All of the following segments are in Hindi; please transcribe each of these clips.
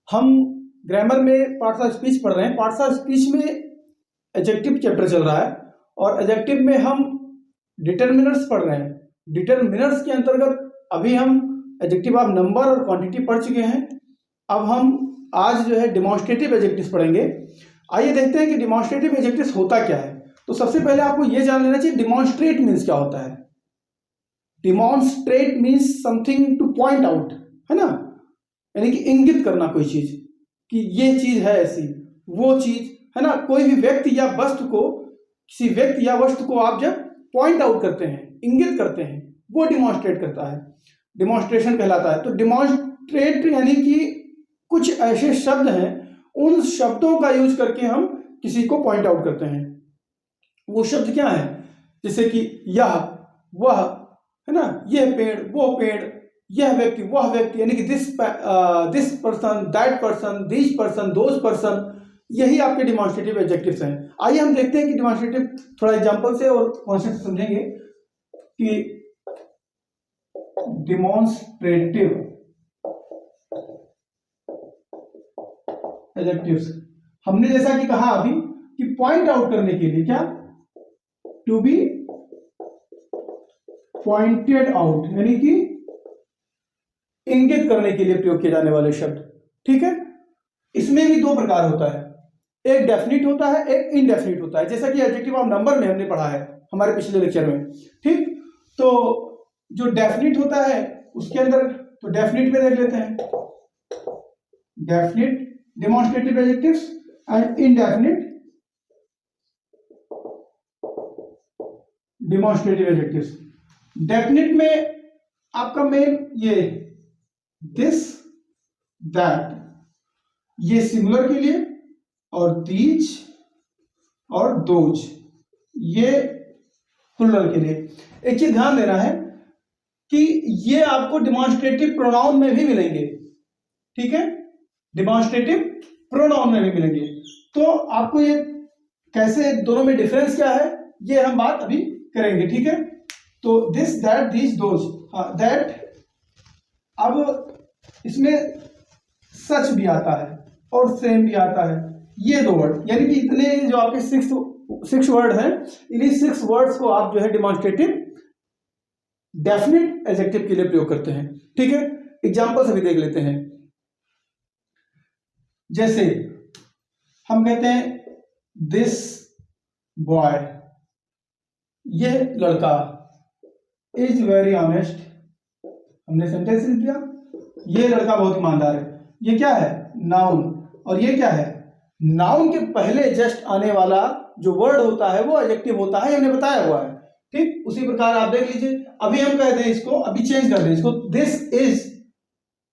हम ग्रामर में पार्ट्स ऑफ स्पीच पढ़ रहे हैं। पार्ट्स ऑफ स्पीच में एडजेक्टिव चैप्टर चल रहा है और एडजेक्टिव में हम डिटरमिनर्स पढ़ रहे हैं। डिटरमिनर्स के अंतर्गत अभी हम एडजेक्टिव ऑफ नंबर और क्वांटिटी पढ़ चुके हैं। अब हम आज जो है डिमॉन्स्ट्रेटिव एडजेक्टिव्स पढ़ेंगे। आइए देखते हैं कि डिमॉन्स्ट्रेटिव एडजेक्टिव्स होता क्या है। तो सबसे पहले आपको यह जान लेना चाहिए डिमॉन्स्ट्रेट मीन्स क्या होता है। Demonstrate means something two point out, है ना, यानी कि इंगित करना कोई चीज कि ये चीज है ऐसी, वो चीज है ना। कोई भी व्यक्ति या वस्तु को, किसी व्यक्ति या वस्तु को आप जब पॉइंट आउट करते हैं, इंगित करते हैं, वो डिमॉन्स्ट्रेट करता है, डिमॉन्स्ट्रेशन कहलाता है। तो डिमॉन्स्ट्रेट यानी कि कुछ ऐसे शब्द हैं, उन शब्दों का यूज करके हम किसी को पॉइंट आउट करते हैं। वो शब्द क्या है? जैसे कि यह, वह, है ना, यह पेड़, वो पेड़, यह व्यक्ति, वह व्यक्ति, यानी कि this person, that person, this person, those person, यही आपके डिमॉन्स्ट्रेटिव एडजेक्टिव्स हैं। आइए हम देखते हैं कि डिमॉन्स्ट्रेटिव थोड़ा एग्जांपल से और कॉन्सेप्ट समझेंगे कि डिमॉन्स्ट्रेटिव एडजेक्टिव्स हमने जैसा कि कहा अभी कि पॉइंट आउट करने के लिए, क्या, टू बी पॉइंटेड आउट, यानी कि इंगित करने के लिए प्रयोग किए जाने वाले शब्द। ठीक है, इसमें भी दो प्रकार होता है, एक डेफिनिट होता है, एक इनडेफिनिट होता है, जैसा कि एडजेक्टिव ऑफ नंबर में हमने पढ़ा है हमारे पिछले लेक्चर में। ठीक, तो जो डेफिनिट होता है उसके अंदर, तो डेफिनिट में देख लेते हैं, definite demonstrative adjectives and indefinite demonstrative adjectives. Definite में आपका मेन ये दिस, दैट, ये सिंगुलर के लिए, और दीज और दोज ये प्लूरल के लिए। एक चीज ध्यान देना है कि ये आपको डिमॉन्स्ट्रेटिव प्रोनाउन में भी मिलेंगे। ठीक है, डिमॉन्स्ट्रेटिव प्रोनाउन में भी मिलेंगे। तो आपको ये कैसे, दोनों में डिफरेंस क्या है, ये हम बात अभी करेंगे। ठीक है, तो this, that, these, those, that, अब इसमें सच भी आता है और सेम भी आता है, ये दो वर्ड, यानी कि इतने जो आपके सिक्स वर्ड हैं, इन्हीं 6 वर्ड्स को आप जो है डिमॉन्स्ट्रेटिव डेफिनिट एडजेक्टिव के लिए प्रयोग करते हैं। ठीक है, एग्जांपल्स अभी देख लेते हैं। जैसे हम कहते हैं दिस बॉय, यह लड़का, इज वेरी ऑनेस्ट, हमने सेंटेंस लिख दिया, ये लड़का बहुत ईमानदार है। ये क्या है? नाउन। और ये क्या है? नाउन के पहले जस्ट आने वाला जो वर्ड होता है वो एडजेक्टिव होता है, हमने बताया हुआ है। ठीक, उसी प्रकार आप देख लीजिए, अभी हम कहते हैं इसको, अभी चेंज कर दें इसको, this is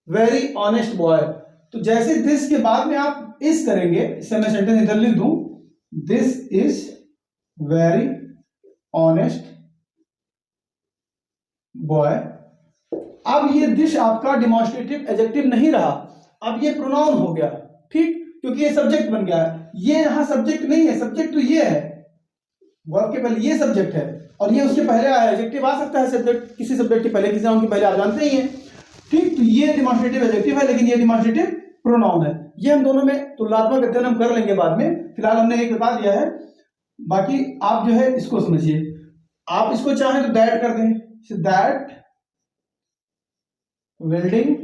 very honest boy. तो जैसे दिस के बाद में आप इस करेंगे, इससे मैं सेंटेंस इधर लिख दूं, this is very honest boy. अब ये दिस आपका डिमॉन्स्ट्रेटिव एडजेक्टिव नहीं रहा, अब ये प्रोनाउन हो गया। ठीक, क्योंकि ये सब्जेक्ट बन गया है। ये यहां सब्जेक्ट नहीं है, सब्जेक्ट तो ये है, वर्ब के पहले ये सब्जेक्ट है और ये उसके पहले आया। एडजेक्टिव आ सकता है सब्जेक्ट, किसी सब्जेक्ट के पहले, किसी नाउन के पहले, आप जानते ही हैं। ठीक, तो ये डिमॉन्स्ट्रेटिव एडजेक्टिव है, लेकिन ये डिमॉन्स्ट्रेटिव प्रोनाउन है। ये हम दोनों में तुलनात्मक अध्ययन हम कर लेंगे बाद में, फिलहाल हमने एक बता दिया है, बाकी आप जो है इसको समझिए। आप इसको चाहें तो दैट कर दें, दैट बिल्डिंग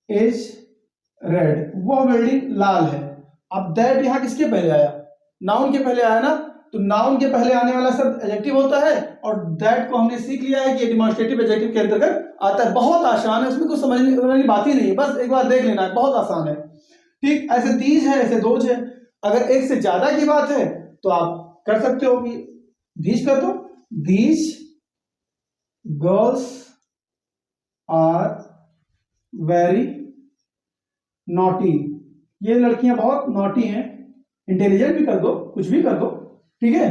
इज रेड, वो बिल्डिंग लाल है। अब दैट यहां किसके पहले आया? नाउन के पहले आया ना, तो नाउन के पहले आने वाला शब्द एडजेक्टिव होता है, और दैट को हमने सीख लिया है कि ये डिमॉन्स्ट्रेटिव एडजेक्टिव के अंतर्गत आता है। बहुत आसान है, उसमें कुछ समझने वाली बात ही नहीं है, बस एक बार देख लेना है, बहुत आसान है। ठीक, ऐसे दीज है, ऐसे दोज है। अगर एक से ज्यादा की बात है तो आप कर सकते हो कि दीज कर दो, these girls are very naughty, ये लड़कियां बहुत नॉटी हैं। इंटेलिजेंट भी कर दो, कुछ भी कर दो। ठीक है,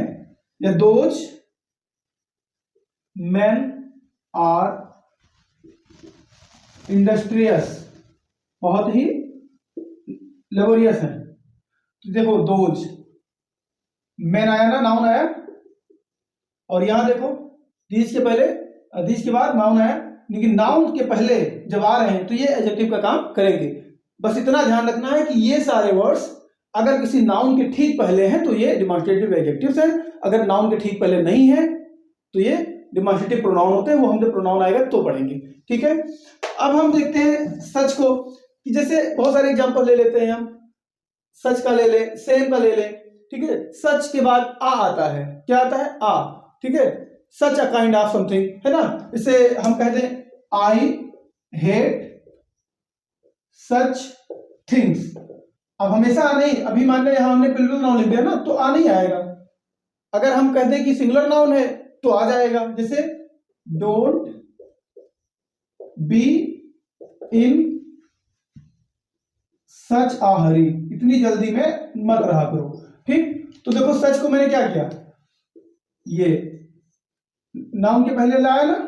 या दोज मेन आर इंडस्ट्रियस, बहुत ही लेबोरियस है। तो देखो दोज, मेन आया ना, नाउन आया, और यहां देखो दीज के पहले, दीज के बाद नाउन आया, लेकिन नाउन के पहले जब आ रहे हैं तो ये एडजेक्टिव का काम करेंगे। बस इतना ध्यान रखना है कि ये सारे वर्ड्स अगर किसी नाउन के ठीक पहले हैं तो ये डिमॉन्स्ट्रेटिव एडजेक्टिव्स हैं, अगर नाउन के ठीक पहले नहीं है तो ये डिमॉन्स्ट्रेटिव प्रोनाउन होते हैं। वो हम जब प्रोनाउन आएगा तो पढ़ेंगे, ठीक है। अब हम देखते हैं सच को, कि जैसे बहुत सारे एग्जांपल ले लेते हैं हम। सच का ले ले, सेम का ले ले, ठीक है। सच के बाद आ आता है, क्या आता है? आ, ठीक है। सच अ काइंड ऑफ समथिंग, है ना। इसे हम कहते हैं आई हेट सच थिंग्स। अब हमेशा आ नहीं, अभी मान लो यहां हमने प्लूरल नाउन लिख दिया ना, तो आ नहीं आएगा। अगर हम कहते हैं कि सिंगुलर नाउन है तो आ जाएगा, जैसे डोंट बी इन सच आ हरी, इतनी जल्दी में मत रहा करो, ठीक। तो देखो सच को मैंने क्या किया, ये नाउन के पहले लाया ना,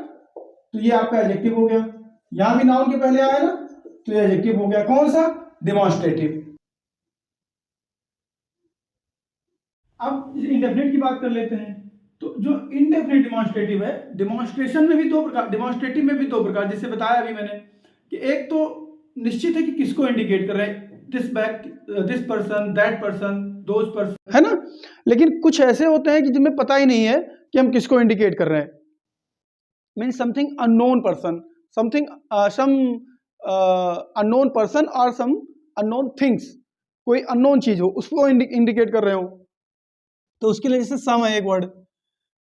तो ये आपका एडजेक्टिव हो गया। यहां भी नाउन के पहले आया ना, तो ये एडजेक्टिव हो गया। कौन सा? डिमॉन्स्ट्रेटिव। अब इंडेफिनिट की बात कर लेते हैं। तो जो इनडेफिनिट डिमॉन्स्ट्रेटिव है, डिमॉन्स्ट्रेशन में भी दो प्रकार, डिमॉन्स्ट्रेटिव में भी दो प्रकार, जैसे बताया अभी मैंने कि एक तो निश्चित है कि किसको इंडिकेट कर रहे हैं, this person, that person, those person, है ना। लेकिन कुछ ऐसे होते हैं कि जिनमें पता ही नहीं है कि हम किसको इंडिकेट कर रहे हैं। Means something unknown person, something some unknown person और सम अननोन थिंग्स, कोई अननोन चीज हो उसको इंडिकेट कर रहे हो, तो उसके लिए जैसे सम है एक वर्ड।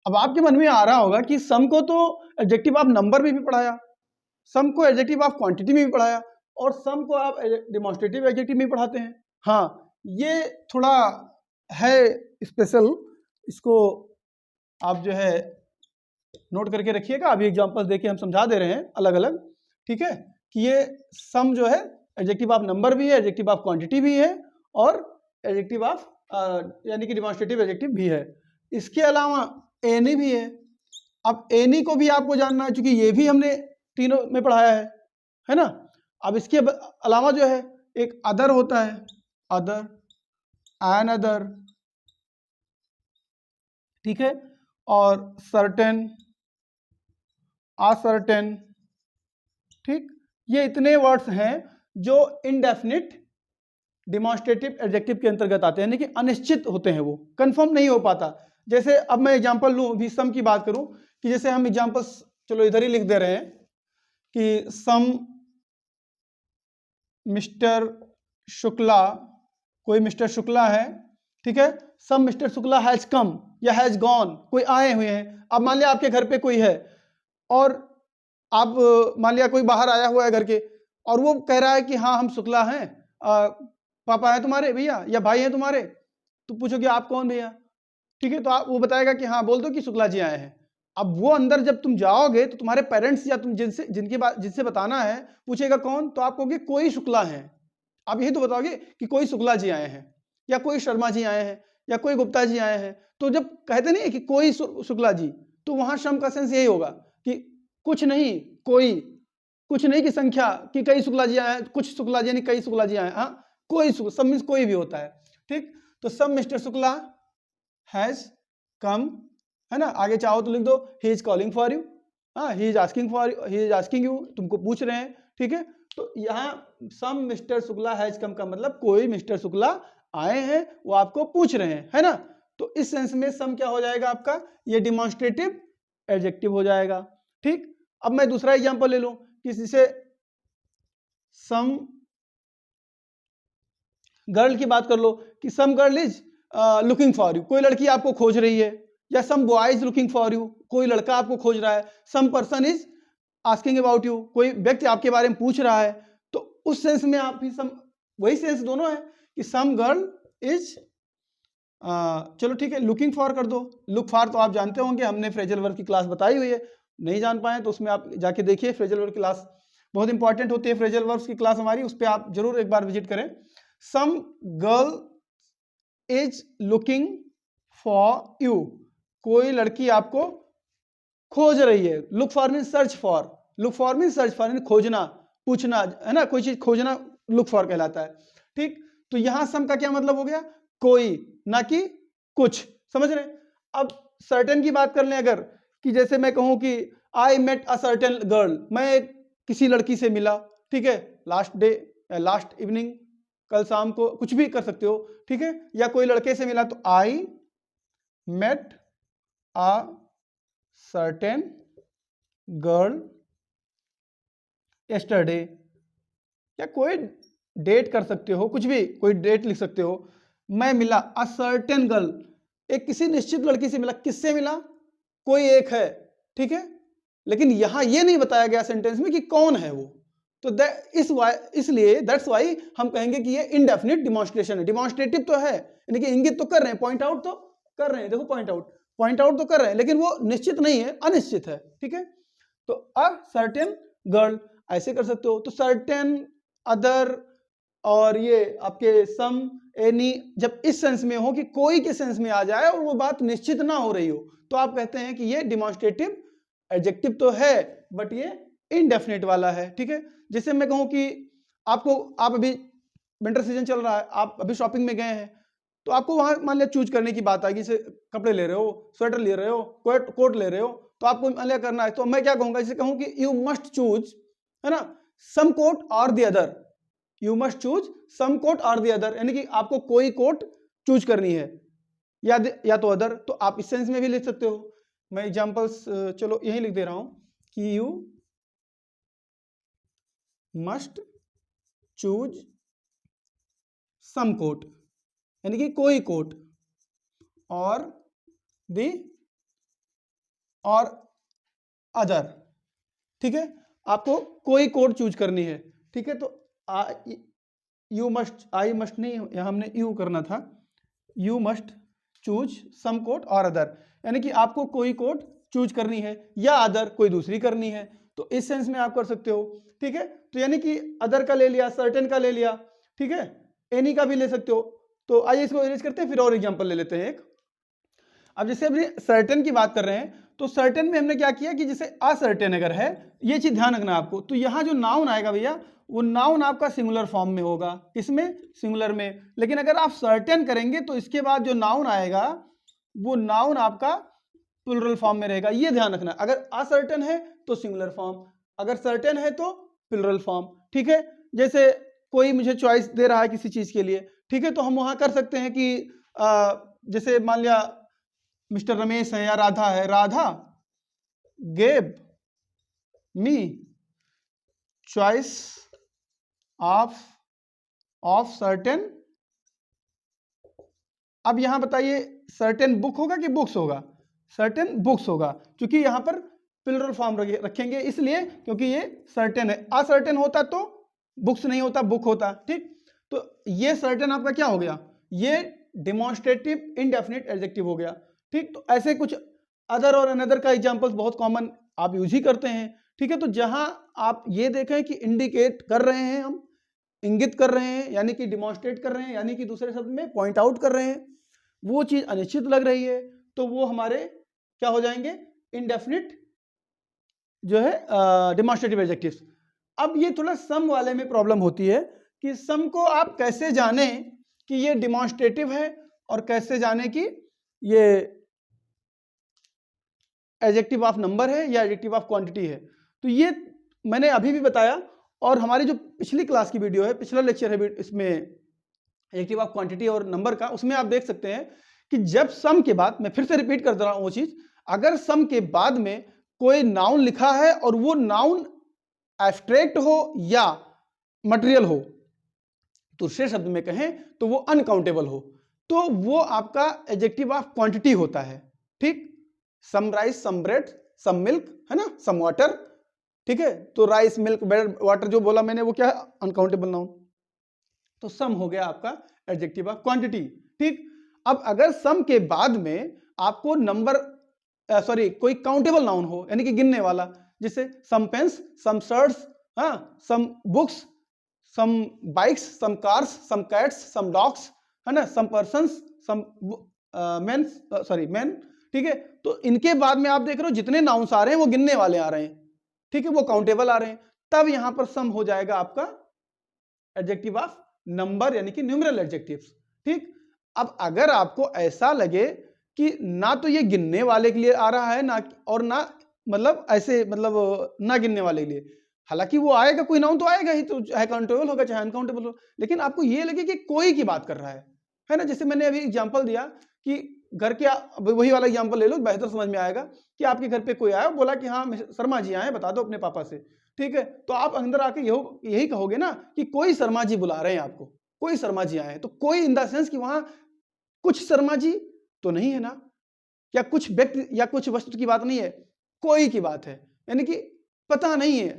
अब आपके मन में आ रहा होगा कि सम को तो एडजेक्टिव ऑफ नंबर में भी पढ़ाया, सम को एडजेक्टिव ऑफ क्वांटिटी में भी पढ़ाया, और सम को आप डिमॉन्स्ट्रेटिव एडजेक्टिव में भी पढ़ाते हैं। हाँ, ये थोड़ा है स्पेशल, इसको आप जो है नोट करके रखिएगा। अभी एग्जांपल्स देके हम समझा दे रहे हैं अलग अलग, ठीक है, कि ये सम जो है एडजेक्टिव ऑफ नंबर भी है, एडजेक्टिव ऑफ क्वांटिटी भी है, और एडजेक्टिव ऑफ यानी कि डिमॉन्स्ट्रेटिव एडजेक्टिव भी है। इसके अलावा एनी भी है। अब एनी को भी आपको जानना है, क्योंकि ये भी हमने तीनों में पढ़ाया है ना। अब इसके अलावा जो है एक अदर होता है, अदर, एन अदर, ठीक है, और सर्टेन, असर्टेन, ठीक। ये इतने वर्ड्स हैं जो इनडेफिनिट डिमॉन्स्ट्रेटिव एडजेक्टिव के अंतर्गत आते हैं, यानी कि अनिश्चित होते हैं, वो कंफर्म नहीं हो पाता। जैसे अब मैं एग्जांपल लूं, भी सम की बात करूं, कि जैसे हम एग्जांपल्स चलो इधर ही लिख दे रहे हैं कि सम मिस्टर शुक्ला, कोई मिस्टर शुक्ला है, ठीक है। सम मिस्टर शुक्ला हैज कम या हैज गॉन, कोई आए हुए हैं। अब मान लिया आपके घर पे कोई है, और आप मान लिया कोई बाहर आया हुआ है घर के, और वो कह रहा है कि हाँ हम शुक्ला हैं, पापा है तुम्हारे भैया या भाई हैं तुम्हारे, तो पूछोगे आप कौन भैया, ठीक है, तो आप वो बताएगा कि हाँ, बोल दो कि शुक्ला जी आए हैं। अब वो अंदर जब तुम जाओगे तो तुम्हारे पेरेंट्स या तुम जिनसे बताना है पूछेगा कौन, तो आप कहोगे कोई शुक्ला है। आप यही तो बताओगे कि कोई शुक्ला जी आए हैं, या कोई शर्मा जी आए हैं, या कोई गुप्ता जी आए हैं। तो जब कहते नहीं है कि कोई शुक्ला जी, तो वहां शम का सेंस यही होगा कि कुछ नहीं, कोई, कुछ नहीं की संख्या, कि कई शुक्ला जी आए हैं, कुछ शुक्ला जी यानी कई शुक्ला जी आए हैं। हाँ, कोई, सब मीन्स कोई भी होता है, ठीक। तो सब मिस्टर शुक्ला हैज कम, है ना। आगे चाहो तो लिख दो he is calling for you, हाँ, ही इज आस्किंग यू, तुमको पूछ रहे हैं, ठीक है। तो यहाँ सम मिस्टर शुक्ला हैज कम का मतलब कोई मिस्टर शुक्ला आए हैं, वो आपको पूछ रहे हैं, है ना। तो इस सेंस में सम क्या हो जाएगा आपका, ये डिमॉन्स्ट्रेटिव एडजेक्टिव हो जाएगा, ठीक। अब मैं दूसरा एग्जांपल ले लूं, किसी से सम गर्ल की बात कर लो, कि some girl is looking for you, कोई लड़की आपको खोज रही है, या some boy is looking for you, कोई लड़का आपको खोज रहा है। Some person is asking about you, कोई व्यक्ति आपके बारे में पूछ रहा है। तो उस सेंस में आप भी सम, वही सेंस दोनों है कि सम गर्ल इज, चलो ठीक है, लुकिंग फॉर कर दो। लुक फॉर तो आप जानते होंगे, हमने फ्रेजल वर्ब की क्लास बताई हुई है, नहीं जान पाए तो उसमें आप जाके देखिए, फ्रेजल वर्ब की क्लास बहुत इंपॉर्टेंट होती है, फ्रेजल वर्ब्स की क्लास हमारी, उस पर आप जरूर एक बार विजिट करें। Some girl is looking for you, कोई लड़की आपको खोज रही है। Look for mean search for, look for mean search for, खोजना, पूछना, है ना, कोई चीज खोजना लुक फॉर कहलाता है, ठीक। तो यहां सम का क्या मतलब हो गया, कोई, ना कि कुछ, समझ रहे। अब सर्टेन की बात कर लें अगर, कि जैसे मैं कहूं कि I met a certain girl, मैं किसी लड़की से मिला, ठीक है, लास्ट डे, लास्ट इवनिंग, कल शाम को, कुछ भी कर सकते हो, ठीक है, या कोई लड़के से मिला तो I met a certain girl yesterday, या कोई डेट कर सकते हो, कुछ भी, कोई डेट लिख सकते हो। मैं मिला अ सर्टेन गर्ल, एक किसी निश्चित लड़की से मिला, किससे मिला, कोई एक है, ठीक है, लेकिन यहां ये नहीं बताया गया सेंटेंस में कि कौन है वो, तो इसलिए दैट्स वाई हम कहेंगे कि ये इनडेफिनिट डिमॉन्स्ट्रेशन है। डिमॉन्स्ट्रेटिव तो है, यानी कि इंगित तो कर रहे हैं, पॉइंट आउट तो कर रहे हैं, देखो पॉइंट आउट तो कर रहे हैं, लेकिन वो निश्चित नहीं है, अनिश्चित है, ठीक है। तो अ सर्टेन गर्ल ऐसे कर सकते हो, तो सर्टेन, अदर, और ये आपके सम, एनी, जब इस सेंस में हो कि कोई के सेंस में आ जाए और वो बात निश्चित ना हो रही हो, तो आप कहते हैं कि ये डिमॉन्स्ट्रेटिव एडजेक्टिव तो है बट ये इनडेफिनेट वाला है, ठीक है। जैसे मैं कहूं कि आप अभी विंटर सीजन चल रहा है, आप अभी शॉपिंग में गए हैं, तो आपको वहां मान लिया चूज करने की बात आएगी, जैसे कपड़े ले रहे हो, स्वेटर ले रहे हो, कोट ले रहे हो, तो आपको मान लिया करना है, तो मैं क्या कहूंगा, जैसे कहूं कि यू मस्ट चूज, है ना, some coat or the other, you must choose some coat or the other, यानी कि आपको कोई कोट चूज करनी है, या तो अदर, तो आप इस सेंस में भी लिख सकते हो। मैं एग्जांपल्स चलो यही लिख दे रहा हूं कि you must choose some coat, यानी कि कोई कोट, और अदर, ठीक है, आपको कोई कोट चूज करनी है, ठीक है। तो आई मस्ट नहीं, यहां हमने यू करना था, you must choose some coat or other, यानी कि आपको कोई कोट चूज करनी है या अदर कोई दूसरी करनी है, तो इस सेंस में आप कर सकते हो, ठीक है। तो यानी कि अदर का ले लिया, सर्टेन का ले लिया, ठीक है, एनी का भी ले सकते हो। तो आइए इसको अरेंज करते हैं, फिर और एग्जांपल ले लेते हैं एक। अब जैसे अभी सर्टेन की बात कर रहे हैं, तो सर्टेन में हमने क्या किया कि जैसे असर्टेन अगर है, ये चीज ध्यान रखना आपको, तो यहां जो नाउन आएगा भैया, वो नाउन आपका सिंगुलर फॉर्म में होगा, किसमें, सिंगुलर में। लेकिन अगर आप सर्टेन करेंगे तो इसके बाद जो नाउन आएगा वो नाउन आपका प्लुरल फॉर्म में रहेगा, ये ध्यान रखना। अगर असर्टेन है तो सिंगुलर फॉर्म, अगर सर्टेन है तो प्लुरल फॉर्म, ठीक है। जैसे कोई मुझे चॉइस दे रहा है किसी चीज के लिए, ठीक है, तो हम वहां कर सकते हैं कि जैसे मान लिया मिस्टर रमेश है या राधा है, Radha gave me choice of certain, अब यहां बताइए सर्टेन बुक होगा कि बुक्स होगा, सर्टेन बुक्स होगा, क्योंकि यहां पर प्लुरल फॉर्म रखेंगे, इसलिए क्योंकि ये सर्टेन है, असर्टेन होता तो बुक्स नहीं होता, बुक होता, ठीक। तो ये सर्टेन आपका क्या हो गया, ये डिमॉन्स्ट्रेटिव इनडेफिनिट एडजेक्टिव हो गया, ठीक। तो ऐसे कुछ अदर और अनदर का एग्जांपल्स बहुत कॉमन आप यूज ही करते हैं, ठीक है। तो जहां आप ये देखें कि इंडिकेट कर रहे हैं, हम इंगित कर रहे हैं, यानी कि डिमॉन्स्ट्रेट कर रहे हैं, यानी कि दूसरे शब्द में पॉइंट आउट कर रहे हैं, वो चीज अनिश्चित लग रही है, तो वो हमारे क्या हो जाएंगे, इनडेफिनिट जो है डिमॉन्स्ट्रेटिव एडजेक्टिव्स। अब ये थोड़ा सम वाले में प्रॉब्लम होती है कि सम को आप कैसे जाने कि ये डिमॉन्स्ट्रेटिव है और कैसे जाने कि ये एडजेक्टिव ऑफ नंबर है या एडजेक्टिव ऑफ क्वांटिटी है। तो ये मैंने अभी भी बताया, और हमारी जो पिछली क्लास की वीडियो है, पिछला लेक्चर है इसमें एडजेक्टिव ऑफ क्वांटिटी और नंबर का, उसमें आप देख सकते हैं कि जब सम के बाद, मैं फिर से रिपीट कर दे रहा हूं वो चीज, अगर सम के बाद में कोई नाउन लिखा है और वो नाउन एब्स्ट्रैक्ट हो या मटेरियल हो, दूसरे शब्द में कहें तो वो अनकाउंटेबल हो, तो वो आपका एडजेक्टिव ऑफ क्वांटिटी होता है, ठीक। Some rice, some bread, some milk, है ना, सम वाटर, ठीक है। तो राइस, मिल्क, ब्रेड, वाटर जो बोला मैंने वो क्या है, अनकाउंटेबल नाउन, तो सम हो गया आपका एडजेक्टिव ऑफ क्वांटिटी, ठीक। अब अगर सम के बाद में आपको नंबर कोई काउंटेबल नाउन हो, यानी कि गिनने वाला, जैसे some pens, some shirts, some books, some bikes, some cars, some cats, some dogs, है ना, सम पर्सन्स, सम मैन, ठीक है। तो इनके बाद में आप देख रहे हो जितने नाउन्स आ रहे हैं वो गिनने वाले आ रहे हैं, ठीक है, वो काउंटेबल आ रहे हैं, तब यहां पर सम हो जाएगा आपका एडजेक्टिव ऑफ नंबर, यानी कि न्यूमेरल एडजेक्टिव्स, ठीक। अब अगर आपको ऐसा लगे कि ना तो ये गिनने वाले के लिए आ रहा है, ना और ना मतलब ऐसे मतलब ना गिनने वाले के लिए। हालांकि वो आएगा, कोई नाउन तो आएगा ही, तो चाहे काउंटेबल होगा चाहे अनकाउंटेबल हो, लेकिन आपको ये लगे कि कोई की बात कर रहा है ना। जैसे मैंने अभी एग्जांपल दिया कि घर के, वही वाला एग्जांपल ले लो, बेहतर समझ में आएगा कि आपके घर पे कोई आया, बोला कि हाँ शर्मा जी आए, बता दो अपने पापा से, ठीक है, तो आप अंदर आके यही कहोगे ना कि कोई शर्मा जी बुला रहे हैं आपको, कोई शर्मा जी आए हैं। तो कोई इन द सेंस कि वहां कुछ शर्मा जी तो नहीं है ना, या कुछ व्यक्ति या कुछ वस्तु की बात नहीं है, कोई की बात है, यानी कि पता नहीं है,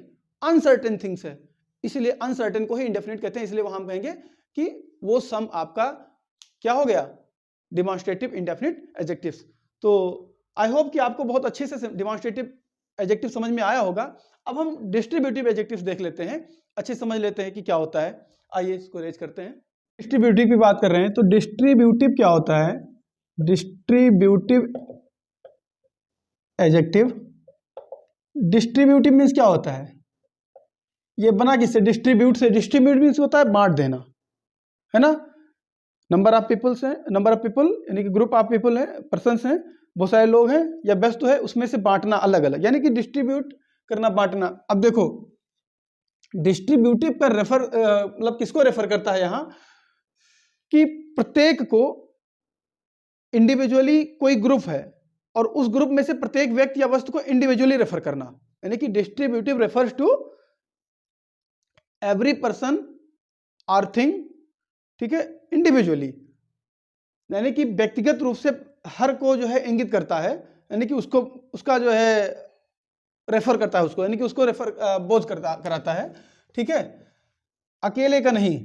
अनसर्टेन थिंग्स है, इसलिए अनसर्टेन को ही इंडेफिनिट कहते हैं। इसलिए वहां हम कहेंगे कि वो सम आपका क्या हो गया, डिमॉन्स्ट्रेटिव इंडेफिनिट एडजेक्टिव्स। तो आई होप कि आपको बहुत अच्छे से डिमॉन्स्ट्रेटिव एडजेक्टिव समझ में आया होगा। अब हम डिस्ट्रीब्यूटिव एडजेक्टिव्स देख लेते हैं, अच्छे समझ लेते हैं कि क्या होता है। आइए इसको रेज करते हैं। डिस्ट्रीब्यूटिव की बात कर रहे हैं, तो डिस्ट्रीब्यूटिव क्या होता है, डिस्ट्रीब्यूटिव एडजेक्टिव, डिस्ट्रीब्यूटिव मीन्स क्या होता है, ये बना किससे, डिस्ट्रीब्यूट से। डिस्ट्रीब्यूट मीन्स होता है बांट देना, है ना। नंबर ऑफ पीपल्स हैं, नंबर ऑफ पीपल यानी कि ग्रुप ऑफ पीपल है, पर्सन्स हैं, बहुत सारे लोग हैं या वस्तु है, उसमें से बांटना अलग अलग, यानी कि डिस्ट्रीब्यूट करना, बांटना। अब देखो डिस्ट्रीब्यूटिव का रेफर मतलब किसको रेफर करता है यहाँ, कि प्रत्येक को इंडिविजुअली कोई ग्रुप है और उस ग्रुप में से प्रत्येक व्यक्ति या वस्तु को इंडिविजुअली रेफर करना, यानी कि distributive refers to every person और थिंग, ठीक है, इंडिविजुअली, यानी कि व्यक्तिगत रूप से हर को जो है इंगित करता है, यानी कि उसको उसका जो है रेफर करता है उसको, यानी कि उसको रेफर बोझ कराता है, ठीक है, अकेले का नहीं।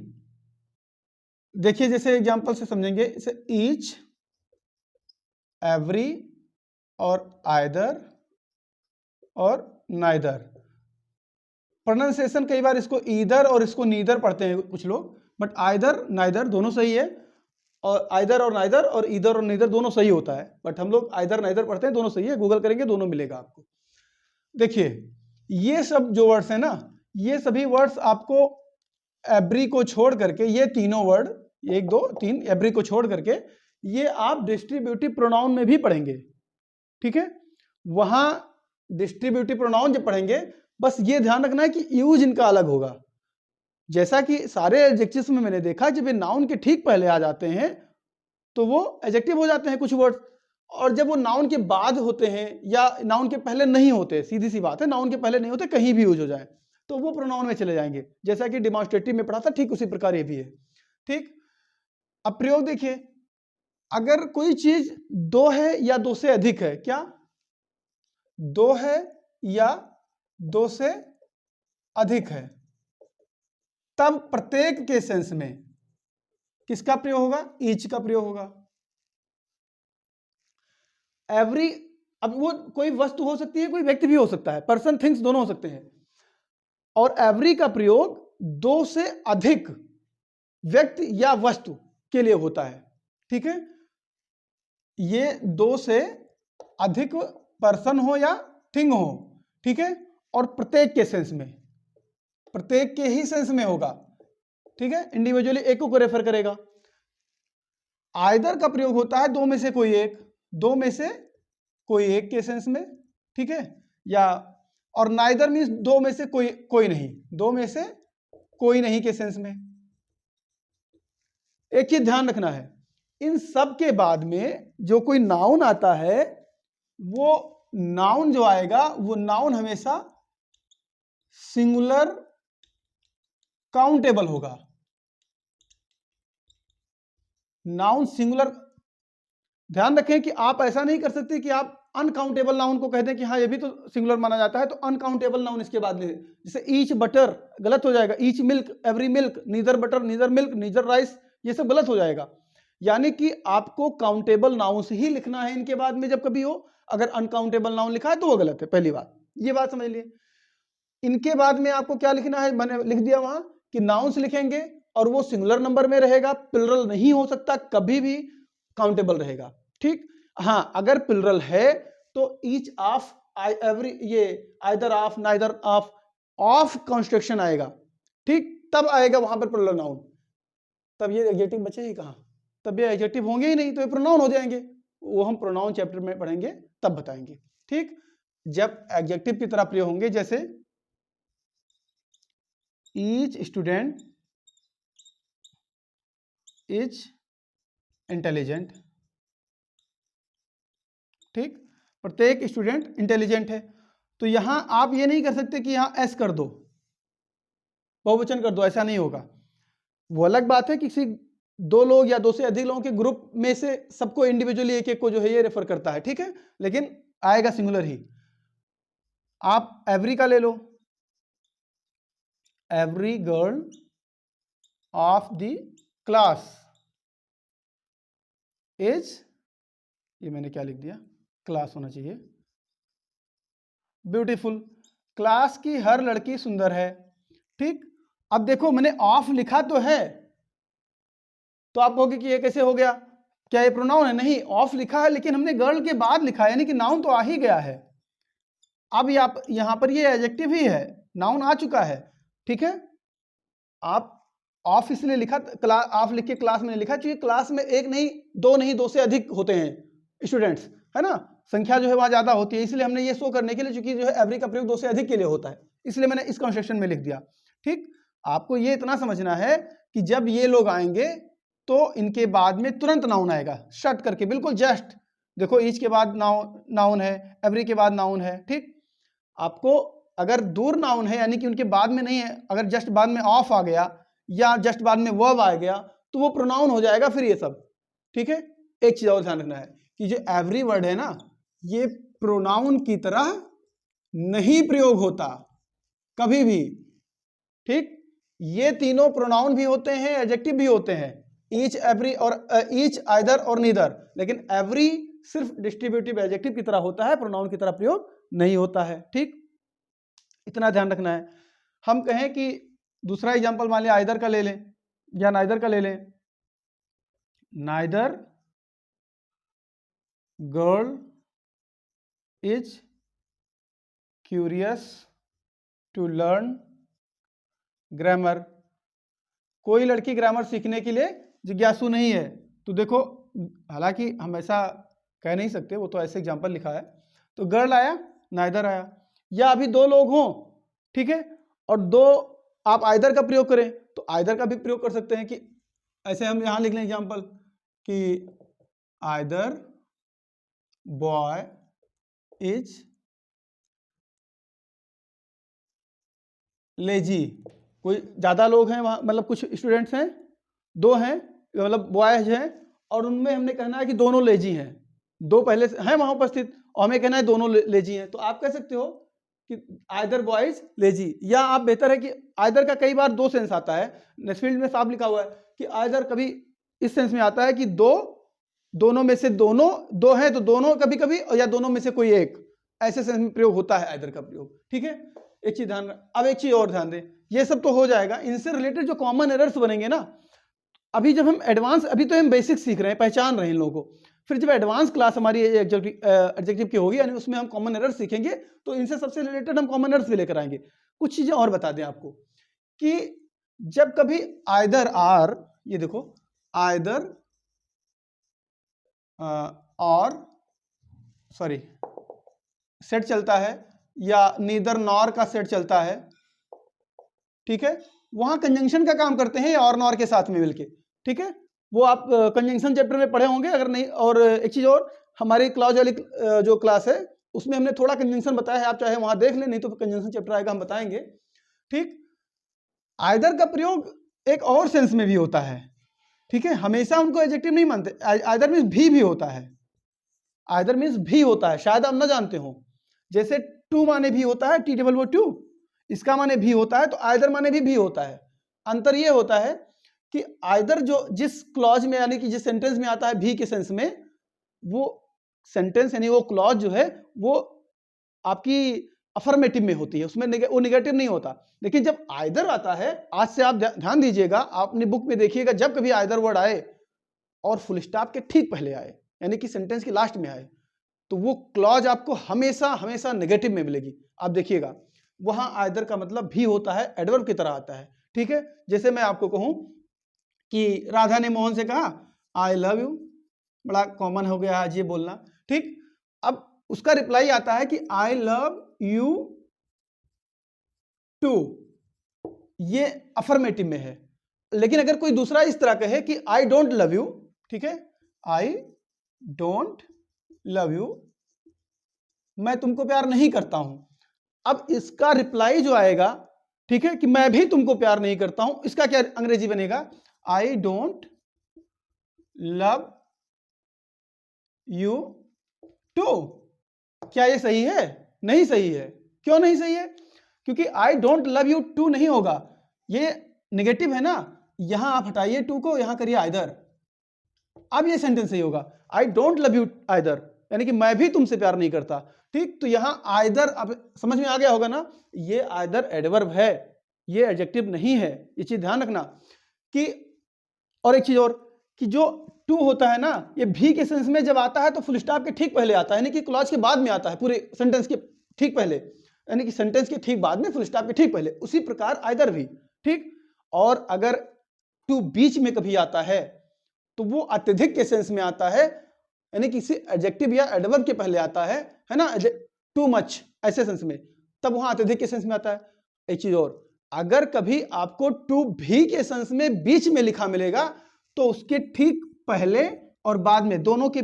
देखिए जैसे एग्जांपल से समझेंगे, इसे ईच, एवरी और आइदर और नाइदर। प्रोनाउंसिएशन कई बार इसको ईदर और इसको नीदर पढ़ते हैं कुछ लोग, बट आइदर नाइदर दोनों सही है, और आइदर और नाइदर और ईदर और नीदर दोनों सही होता है, बट हम लोग आइदर नाइदर पढ़ते हैं, दोनों सही है, गूगल करेंगे दोनों मिलेगा आपको। देखिए ये सब जो वर्ड्स है ना, ये सभी वर्ड्स आपको एवरी को छोड़ करके, ये तीनों वर्ड 1 2 3 एवरी को छोड़ करके, ये आप डिस्ट्रीब्यूटिव प्रोनाउन में भी पढ़ेंगे, ठीक है। वहां डिस्ट्रीब्यूटिव प्रोनाउन जब पढ़ेंगे, बस ये ध्यान रखना है कि यूज इनका अलग होगा। जैसा कि सारे एडजेक्टिव्स में मैंने देखा, जब ये नाउन के ठीक पहले आ जाते हैं तो वो एडजेक्टिव हो जाते हैं कुछ वर्ड, और जब वो नाउन के बाद होते हैं या नाउन के पहले नहीं होते, सीधी सी बात है, नाउन के पहले नहीं होते, कहीं भी यूज हो जाए तो वो प्रोनाउन में चले जाएंगे, जैसा कि डिमॉन्स्ट्रेटिव में पढ़ा था, ठीक उसी प्रकार ये भी है, ठीक। अब प्रयोग देखिए, अगर कोई चीज 2 है या 2 से अधिक है, क्या 2 है या 2 से अधिक है, तब प्रत्येक के सेंस में किसका प्रयोग होगा, ईच का प्रयोग होगा। एवरी, अब वो कोई वस्तु हो सकती है, कोई व्यक्ति भी हो सकता है, पर्सन थिंग्स दोनों हो सकते हैं, और एवरी का प्रयोग 2 से अधिक व्यक्ति या वस्तु के लिए होता है, ठीक है। ये 2 से अधिक पर्सन हो या थिंग हो, ठीक है, और प्रत्येक के सेंस में, प्रत्येक के ही सेंस में होगा, ठीक है, इंडिविजुअली एक को रेफर करेगा। आइदर का प्रयोग होता है 2 में से कोई एक, 2 में से कोई एक के सेंस में, ठीक है, या और नाइदर मीन्स 2 में से कोई नहीं, 2 में से कोई नहीं के सेंस में। एक ही ध्यान रखना है, इन सब के बाद में जो कोई नाउन आता है, वो नाउन जो आएगा, वो नाउन हमेशा सिंगुलर काउंटेबल होगा। नाउन सिंगुलर, ध्यान रखें कि आप ऐसा नहीं कर सकते कि आप अनकाउंटेबल नाउन को कहते हैं कि हाँ ये भी तो सिंगुलर माना जाता है, तो अनकाउंटेबल नाउन इसके बाद ले, जैसे ईच बटर गलत हो जाएगा, each milk, every milk, neither butter, neither milk, neither rice, ये सब गलत हो जाएगा। यानी कि आपको काउंटेबल नाउन से ही लिखना है इनके बाद में जब कभी हो, अगर अनकाउंटेबल नाउन लिखा है तो वो गलत है, पहली बात, ये बात समझ लिए। इनके बाद में आपको क्या लिखना है, मैंने लिख दिया वहां कि नाउन्स लिखेंगे और वो सिंगुलर नंबर में रहेगा, प्लुरल नहीं हो सकता, कभी भी काउंटेबल रहेगा, ठीक। हाँ अगर प्लुरल है तो ईच ऑफ, एवरी, ये either of, neither of construction आएगा, ठीक, तब आएगा वहां पर प्लुरल नाउन, तब ये एडजेक्टिव बचे ही कहां, तब ये एडजेक्टिव होंगे ही नहीं, तो ये प्रोनाउन हो जाएंगे, वो हम प्रोनाउन चैप्टर में पढ़ेंगे तब बताएंगे, ठीक। जब एडजेक्टिव की तरह प्रयोग होंगे, जैसे ईच स्टूडेंट इज इंटेलिजेंट। ठीक, प्रत्येक स्टूडेंट इंटेलिजेंट है। तो यहां आप ये नहीं कर सकते कि यहां एस कर दो, बहुवचन कर दो, ऐसा नहीं होगा। वो अलग बात है कि किसी दो लोग या दो से अधिक लोगों के ग्रुप में से सबको इंडिविजुअली एक एक को जो है ये रेफर करता है, ठीक है, लेकिन आएगा सिंगुलर ही। आप एवरी का ले लो, every girl of the class is, ये मैंने क्या लिख दिया, क्लास होना चाहिए, ब्यूटीफुल। क्लास की हर लड़की सुंदर है। ठीक, अब देखो मैंने ऑफ लिखा तो है, तो आप कहोगे कि ये कैसे हो गया, क्या ये प्रोनाउन है? नहीं, ऑफ लिखा है लेकिन हमने गर्ल के बाद लिखा है, यानी कि नाउन तो आ ही गया है। अब यहां पर ये एडजेक्टिव ही है, नाउन आ चुका है। ठीक है, आप ऑफ इसलिए लिखा, ऑफ लिख के क्लास में लिखा, क्योंकि क्लास में एक नहीं, दो नहीं, दो से अधिक होते हैं स्टूडेंट्स, है ना, संख्या जो है वहां ज्यादा होती है, इसलिए हमने ये शो करने के लिए, चूंकि जो है एवरी का प्रयोग दो से अधिक के लिए होता है, इसलिए मैंने इस कंस्ट्रक्शन में लिख दिया। ठीक, आपको ये इतना समझना है कि जब ये लोग आएंगे तो इनके बाद में तुरंत नाउन आएगा, शट करके, बिल्कुल जस्ट। देखो ईच के बाद नाउन है, एवरी के बाद नाउन है। ठीक, आपको अगर दूर नाउन है, यानी कि उनके बाद में नहीं है, अगर जस्ट बाद में ऑफ आ गया या जस्ट बाद में वर्ब आ गया, तो वो प्रोनाउन हो जाएगा फिर ये सब। ठीक है, एक चीज और ध्यान रखना है कि जो एवरी वर्ड है ना, ये प्रोनाउन की तरह नहीं प्रयोग होता कभी भी। ठीक, ये तीनों प्रोनाउन भी होते हैं, एडजेक्टिव भी होते हैं, ईच, एवरी और ईच, आइदर और नीदर, लेकिन एवरी सिर्फ डिस्ट्रीब्यूटिव एडजेक्टिव की तरह होता है, प्रोनाउन की तरह प्रयोग नहीं होता है। ठीक, इतना ध्यान रखना है। हम कहें कि दूसरा एग्जांपल मान लिया आइदर का ले लें या नाइदर का ले लें, neither girl is curious to learn grammar. कोई लड़की ग्रामर सीखने के लिए जिज्ञासु नहीं है। तो देखो, हालांकि हम ऐसा कह नहीं सकते, वो तो ऐसे एग्जांपल लिखा है, तो गर्ल आया, नाइदर आया, या अभी दो लोग हों, ठीक है, और दो आप आइदर का प्रयोग करें तो आइदर का भी प्रयोग कर सकते हैं, कि ऐसे हम यहां लिख लें एग्जांपल कि आइदर बॉय इज लेजी। कोई ज्यादा लोग हैं वहां, मतलब कुछ स्टूडेंट्स हैं, दो हैं, मतलब बॉयज हैं, और उनमें हमने कहना है कि दोनों लेजी हैं, दो पहले से हैं वहां उपस्थित, और हमें कहना है दोनों लेजी हैं। तो आप कह सकते हो कि आइदर बॉयज लेजी, या आप बेहतर है कि आइदर का कई बार दो सेंस आता है, नेक्स्ट में साफ लिखा हुआ है कि आइदर कभी इस सेंस में आता है कि दो, दोनों में से दोनों, दो हैं तो दोनों कभी कभी, या दोनों में से कोई एक, ऐसे सेंस में प्रयोग होता है आइदर का प्रयोग। ठीक है, एक चीज ध्यान, अब एक चीज और ध्यान दें, ये सब तो हो जाएगा, इनसे रिलेटेड जो कॉमन एरर्स बनेंगे ना, अभी जब हम एडवांस, अभी तो हम बेसिक सीख रहे हैं, पहचान रहे हैं इन लोगों को, फिर जब एडवांस क्लास हमारी एडजेक्टिव की होगी, यानी उसमें हम कॉमन एरर्स सीखेंगे, तो इनसे सबसे रिलेटेड हम कॉमन एरर्स भी लेकर आएंगे। कुछ चीजें और बता दें आपको कि जब कभी आइदर आर, ये देखो आइदर और सॉरी सेट चलता है, या नीदर नॉर का सेट चलता है, ठीक है, वहां कंजंक्शन का काम करते हैं और नॉर के साथ में मिलके। ठीक है, वो आप कंजंक्शन चैप्टर में पढ़े होंगे अगर नहीं, और एक चीज और, हमारी क्लॉज वाली जो क्लास है उसमें हमने थोड़ा कंजंक्शन बताया है, आप चाहे वहां देख लें, नहीं तो कंजंक्शन चैप्टर आएगा हम बताएंगे। ठीक, आइदर का प्रयोग एक और सेंस में भी होता है। ठीक है, हमेशा उनको एडजेक्टिव नहीं मानते, आइदर मीन्स भी होता है, आइदर मीन्स भी होता है, शायद आप ना जानते हो, जैसे टू माने भी होता है, टी डबल वो टू, इसका माने भी होता है, तो आइदर माने भी होता है। अंतर यह होता है कि आइदर जो जिस क्लॉज में, यानी कि जिस सेंटेंस में आता है भी के सेंस में, वो सेंटेंस यानी वो क्लॉज जो है वो आपकी अफर्मेटिव में होती है, उसमें वो निगेटिव नहीं होता। लेकिन जब आइदर आता है, आज से आप ध्यान दीजिएगा, आप अपनी बुक में देखिएगा, जब कभी आइदर वर्ड आए और फुल स्टॉप के ठीक पहले आए, यानी कि सेंटेंस के लास्ट में आए, तो वो क्लॉज आपको हमेशा हमेशा नेगेटिव में मिलेगी। आप देखिएगा, वहां आइदर का मतलब भी होता है, एडवर्ब की तरह आता है। ठीक है, जैसे मैं आपको कहूं कि राधा ने मोहन से कहा आई लव यू, बड़ा कॉमन हो गया आज ये बोलना। ठीक, अब उसका रिप्लाई आता है कि आई लव यू टू, ये अफर्मेटिव में है। लेकिन अगर कोई दूसरा इस तरह कहे कि आई डोंट लव यू, ठीक है, आई डोंट लव यू, मैं तुमको प्यार नहीं करता हूं, अब इसका रिप्लाई जो आएगा, ठीक है, कि मैं भी तुमको प्यार नहीं करता हूं, इसका क्या अंग्रेजी बनेगा, I don't love you too. क्या ये सही है? नहीं सही है। क्यों नहीं सही है? क्योंकि I don't love you too नहीं होगा, ये नेगेटिव है ना, यहां आप हटाइए टू को, यहां करिए आइदर, अब ये सेंटेंस सही होगा, आई डोंट लव यू आइदर, यानी कि मैं भी तुमसे प्यार नहीं करता। ठीक, तो यहां आइदर, अब समझ में आ गया होगा ना, ये आइदर एडवर्ब है, ये एडजेक्टिव नहीं है, ये चीज ध्यान रखना। कि और एक चीज और, कि जो टू होता है ना, ये भी के सेंस में जब आता है तो फुल स्टॉप के ठीक पहले आता है, यानी कि क्लॉज के बाद में आता है, पूरे सेंटेंस के ठीक पहले, यानी कि सेंटेंस के ठीक बाद में, फुल स्टॉप के ठीक पहले। उसी प्रकार आइदर भी, ठीक। और अगर टू बीच में कभी आता है तो वो अत्यधिक के सेंस में आता है, यानी किसी एडजेक्टिव या एडवर्ब के पहले आता है ना, टू मच ऐसे सेंस में, तब वहां अत्यधिक के सेंस में आता है। एक चीज और, अगर कभी आपको टू भी के सेंस में बीच में लिखा मिलेगा तो उसके ठीक पहले और बाद में दोनों के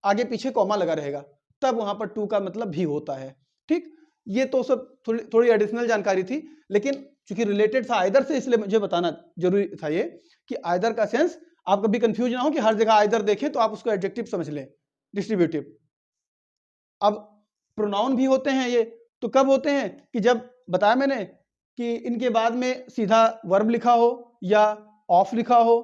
आगे पीछे कॉमा लगा रहेगा, तब वहां पर टू का मतलब भी होता है। ठीक, ये तो सब थोड़ी एडिशनल जानकारी थी, लेकिन चूंकि रिलेटेड था आइदर से, इसलिए मुझे बताना जरूरी था ये, कि आइदर का सेंस आप कभी कंफ्यूज ना हो कि हर जगह आइदर देखें तो आप उसको एडजेक्टिव समझ लें, डिस्ट्रीब्यूटिव। अब प्रोनाउन भी होते हैं ये, तो कब होते हैं, कि जब बताया मैंने कि इनके बाद में सीधा वर्ब लिखा हो या ऑफ लिखा हो,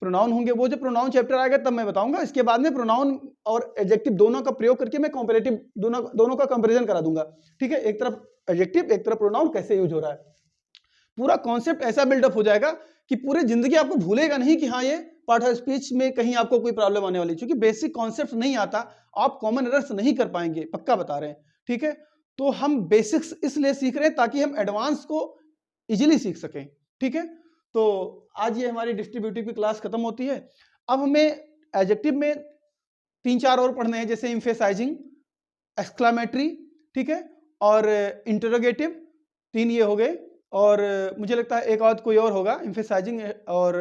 प्रोनाउन होंगे। वो जो प्रोनाउन चैप्टर आएगा तब मैं बताऊंगा, इसके बाद में प्रोनाउन और एडजेक्टिव दोनों का प्रयोग करके मैं कॉम्पैरेटिव दोनों का कंपैरिजन करा दूंगा। ठीक है, एक तरफ एडजेक्टिव एक तरफ प्रोनाउन कैसे यूज हो रहा है, पूरा कॉन्सेप्ट ऐसा बिल्डअप हो जाएगा कि पूरी जिंदगी आपको भूलेगा नहीं कि हाँ ये पार्ट ऑफ स्पीच में कहीं आपको कोई प्रॉब्लम आने वाली, क्योंकि बेसिक कॉन्सेप्ट नहीं आता, आप कॉमन एरर्स नहीं कर पाएंगे, पक्का बता रहे हैं। ठीक है, तो हम बेसिक्स इसलिए सीख रहे हैं ताकि हम एडवांस को इजीली सीख सकें। ठीक है, तो आज ये हमारी डिस्ट्रीब्यूटिव की क्लास खत्म होती है। अब हमें एडजेक्टिव में 3-4 और पढ़ने हैं, जैसे एम्फेसाइजिंग, एक्सक्लामेटरी, ठीक है, और इंटरोगेटिव, 3 ये हो गए। और मुझे लगता है एक और कोई और होगा, एम्फेसाइजिंग और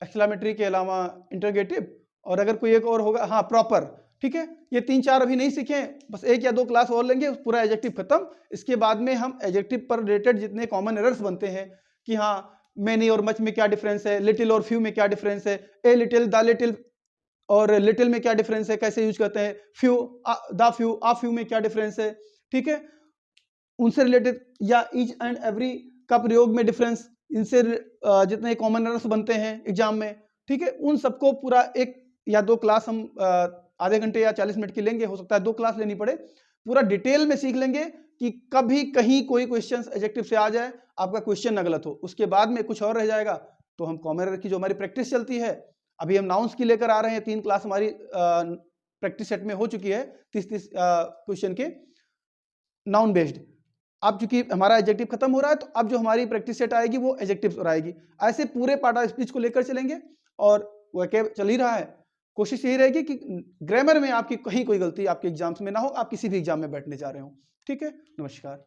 एक्सक्लामेटरी के अलावा इंटरोगेटिव, और अगर कोई एक और होगा, हाँ प्रॉपर। ठीक है, ये 3-4 अभी नहीं सीखे, बस 1 या 2 क्लास और लेंगे, पूरा एडजेक्टिव खत्म। इसके बाद में हम एडजेक्टिव पर रिलेटेड जितने कॉमन एरर्स बनते हैं, कि हाँ मेनी और मच में क्या डिफरेंस है, लिटिल और फ्यू में क्या डिफरेंस है, ए लिटिल, द लिटिल और लिटिल में क्या डिफरेंस है, कैसे यूज करते हैं, few, the few, uh few में क्या डिफरेंस है, ठीक है, उनसे रिलेटेड, या ईच एंड एवरी का प्रयोग में डिफरेंस, इनसे जितने कॉमन एरर्स बनते हैं एग्जाम में, ठीक है, उन सबको पूरा 1 या 2 क्लास हम आधे घंटे या 40 मिनट की लेंगे, हो सकता है 2 क्लास लेनी पड़े, पूरा डिटेल में सीख लेंगे कि कभी कहीं कोई क्वेश्चन एडजेक्टिव से आ जाए, आपका क्वेश्चन न गलत हो, उसके बाद में कुछ और रह जाएगा, तो हम कॉमन एरर की जो हमारी प्रैक्टिस चलती है, अभी हम नाउंस की लेकर आ रहे हैं, 3 क्लास हमारी प्रैक्टिस सेट में हो चुकी है, 30 क्वेश्चन के नाउन बेस्ड। अब चूंकि हमारा एडजेक्टिव खत्म हो रहा है, तो अब जो हमारी प्रैक्टिस सेट आएगी वो एडजेक्टिव पर आएगी। ऐसे पूरे पार्ट ऑफ स्पीच को लेकर चलेंगे, और वह चल ही रहा है। कोशिश यही रहेगी कि ग्रामर में आपकी कहीं कोई गलती आपके एग्जाम्स में ना हो, आप किसी भी एग्जाम में बैठने जा रहे हो। ठीक है, नमस्कार।